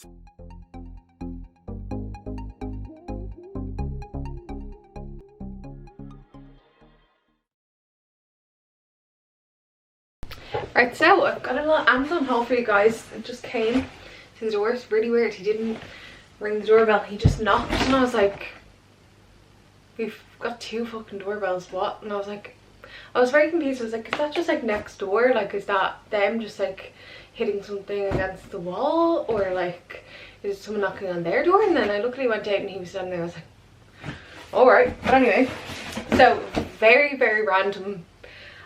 Right, so I've got a little Amazon haul for you guys. It just came to the door. It's really weird. He didn't ring the doorbell. He just knocked, and I was like, we've got 2 fucking doorbells, what? And I was very confused. I was like, is that just like next door? Like, is that them just like hitting something against the wall, or like is it someone knocking on their door? And then I luckily went out and he was standing there. I was like, all right. But anyway, so very, very random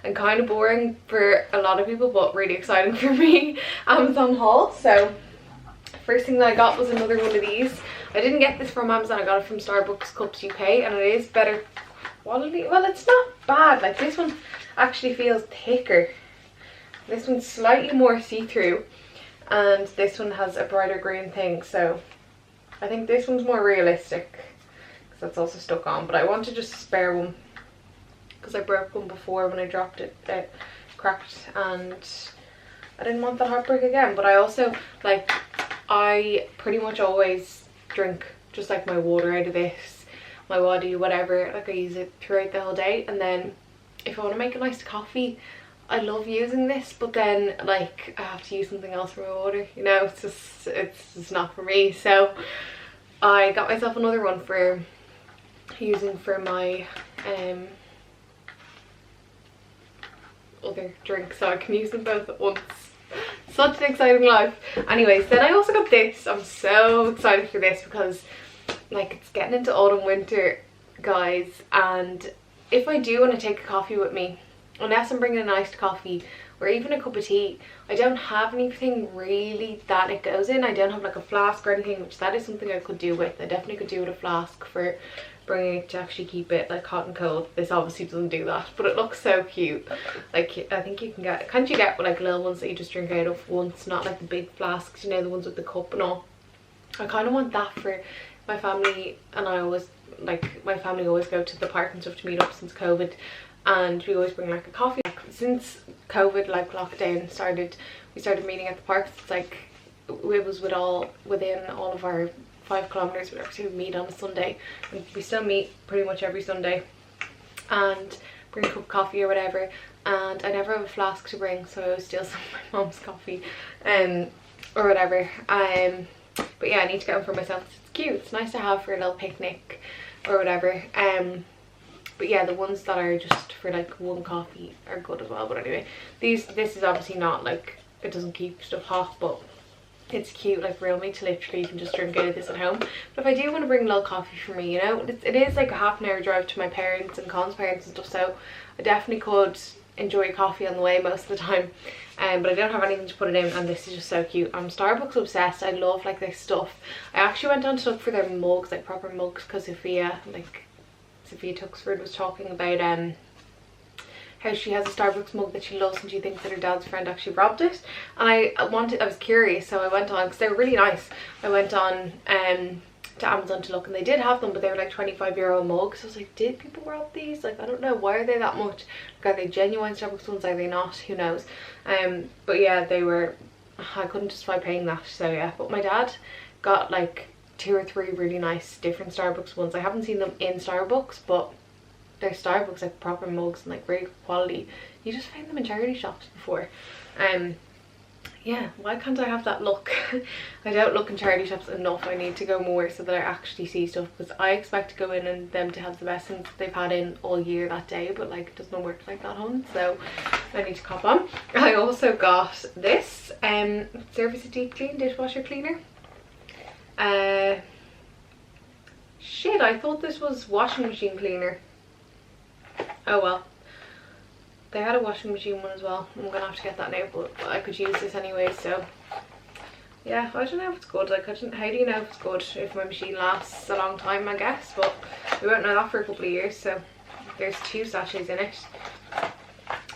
and kind of boring for a lot of people, but really exciting for me, Amazon haul. So first thing that I got was another one of these. I didn't get this from Amazon. I got it from Starbucks Cups UK, and it is better quality. Well, it's not bad. Like, this one actually feels thicker. This one's slightly more see-through, and this one has a brighter green thing, so I think this one's more realistic because that's also stuck on. But I want to just spare one because I broke one before when I dropped it. It cracked, and I didn't want that heartbreak again. But I also, like, I pretty much always drink just like my water out of this, my waddy, whatever. Like, I use it throughout the whole day, and then if I want to make a nice coffee, I love using this, but then like I have to use something else for my water, you know. It's just not for me. So I got myself another one for using for my other drink, so I can use them both at once. Such an exciting life. Anyways, then I also got this. I'm so excited for this because, like, it's getting into autumn winter, guys, and if I do want to take a coffee with me, unless I'm bringing an iced coffee or even a cup of tea, I don't have anything really that it goes in. I don't have like a flask or anything, which that is something I could do with. I definitely could do with a flask for bringing it to actually keep it like hot and cold. This obviously doesn't do that, but it looks so cute. Like, I think you can get, can't you get like little ones that you just drink out of once, not like the big flasks, you know, the ones with the cup and all. I kind of want that for my family, and I always, like, my family always go to the park and stuff to meet up since COVID, and we always bring like a coffee. Like, since COVID, like lockdown started, we started meeting at the parks. It's like it was within all of our 5 kilometers, whatever, so we meet on a Sunday, and we still meet pretty much every Sunday and bring a cup of coffee or whatever. And I never have a flask to bring, so I always steal some of my mom's coffee or whatever. But yeah, I need to get one for myself. It's cute, it's nice to have for a little picnic or whatever. But yeah, the ones that are just for like one coffee are good as well. But anyway, this is obviously not like, it doesn't keep stuff hot, but it's cute, like real me to literally you can just drink out of this at home. But if I do want to bring a little coffee for me, you know, it is like a half-an-hour drive to my parents and Con's parents and stuff, so I definitely could enjoy a coffee on the way most of the time. But I don't have anything to put it in, and this is just so cute. I'm Starbucks obsessed. I love like this stuff. I actually went on to look for their mugs, like proper mugs, because Sophia Tuxford was talking about how she has a Starbucks mug that she loves, and she thinks that her dad's friend actually robbed it. And I was curious, so I went on, because they were really nice. I went on to Amazon to look, and they did have them, but they were like €25 a mug. So I was like, did people rob these? Like, I don't know, why are they that much? Like, are they genuine Starbucks ones? Are they not? Who knows? But yeah, they were, I couldn't justify paying that. So yeah, but my dad got like 2 or 3 really nice different Starbucks ones. I haven't seen them in Starbucks, but they're Starbucks, like proper mugs and like great quality. You just find them in charity shops before. Yeah, why can't I have that look? I don't look in charity shops enough. I need to go more so that I actually see stuff, because I expect to go in and them to have the best things they've had in all year that day, but like it doesn't work like that, hon. So I need to cop on. I also got this Surface Deep Clean dishwasher cleaner. Shit, I thought this was washing machine cleaner. Oh well, they had a washing machine one as well. I'm gonna have to get that now, but I could use this anyway. So yeah, I don't know if it's good. Like, how do you know if it's good if my machine lasts a long time? I guess, but we won't know that for a couple of years. So there's 2 sachets in it.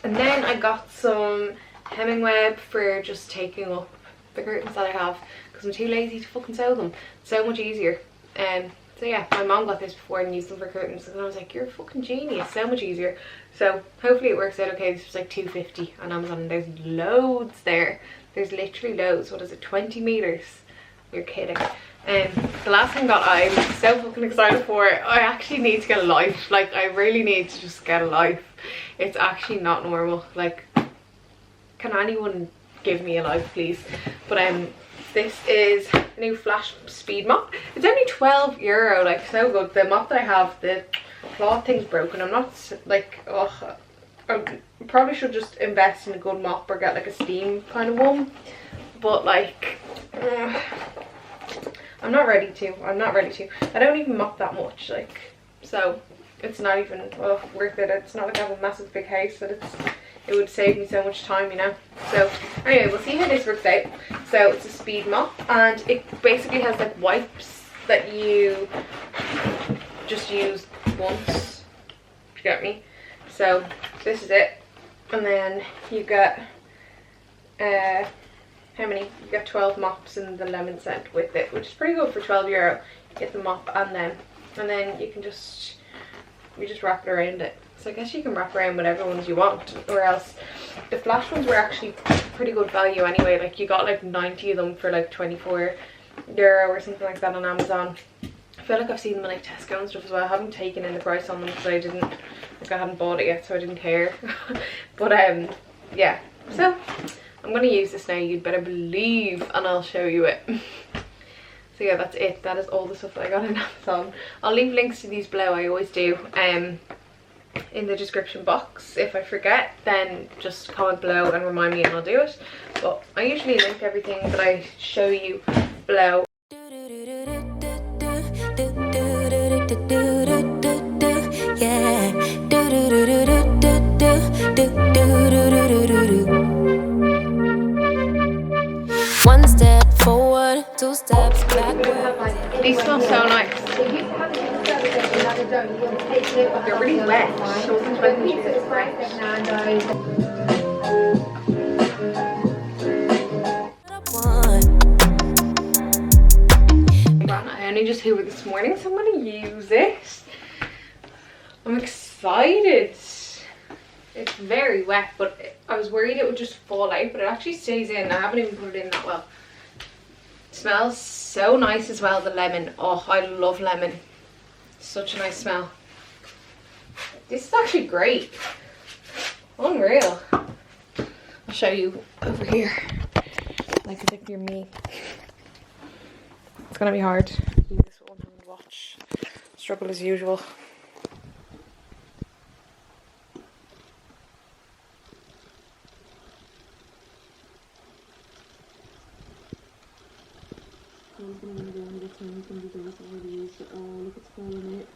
And then I got some hemming web for just taking up the curtains that I have, because I'm too lazy to fucking sew them. It's so much easier. So yeah, my mom got this before and used them for curtains, and I was like, you're a fucking genius, so much easier. So hopefully it works out okay. This was like $2.50 on Amazon, and there's loads there. There's literally loads. What is it, 20 meters You're kidding. The last thing that I'm so fucking excited for, I actually need to get a life. Like, I really need to just get a life. It's actually not normal. Like, can anyone give me a life, please? But this is a new Flash speed mop. It's only €12, like, so good. The mop that I have, the cloth thing's broken. I'm not like, oh, I probably should just invest in a good mop or get like a steam kind of one, but like I'm not ready to. I don't even mop that much, like, so it's not even worth it. It's not like I have a massive big house that it would save me so much time, you know. So anyway, we'll see how this works out. So it's a speed mop, and it basically has like wipes that you just use once. You get me? So this is it, and then you get how many? You get 12 mops in the lemon scent with it, which is pretty good for €12. You get the mop and then you can just wrap it around it. So I guess you can wrap around whatever ones you want, or else the Flash ones were actually pretty good value anyway. Like, you got like 90 of them for like €24 or something like that on Amazon. I feel like I've seen them in like Tesco and stuff as well. I haven't taken in the price on them because I hadn't bought it yet, so I didn't care. But yeah, so I'm gonna use this now, you'd better believe, and I'll show you it. So yeah, that's it. That is all the stuff that I got on Amazon. I'll leave links to these below, I always do, in the description box. If I forget, then just comment below and remind me and I'll do it. But I usually link everything that I show you below. One step forward, 2 steps backward. These smell so nice. They're really wet. So I only just hoovered this morning, so I'm gonna use it. I'm excited. It's very wet, but I was worried it would just fall out, but it actually stays in. I haven't even put it in that well. It smells so nice as well, the lemon. Oh, I love lemon. Such a nice smell. This is actually great. Unreal. I'll show you over here. Like as if you're me. It's gonna be hard. Do this one and watch. Struggle as usual. Look at spelling it.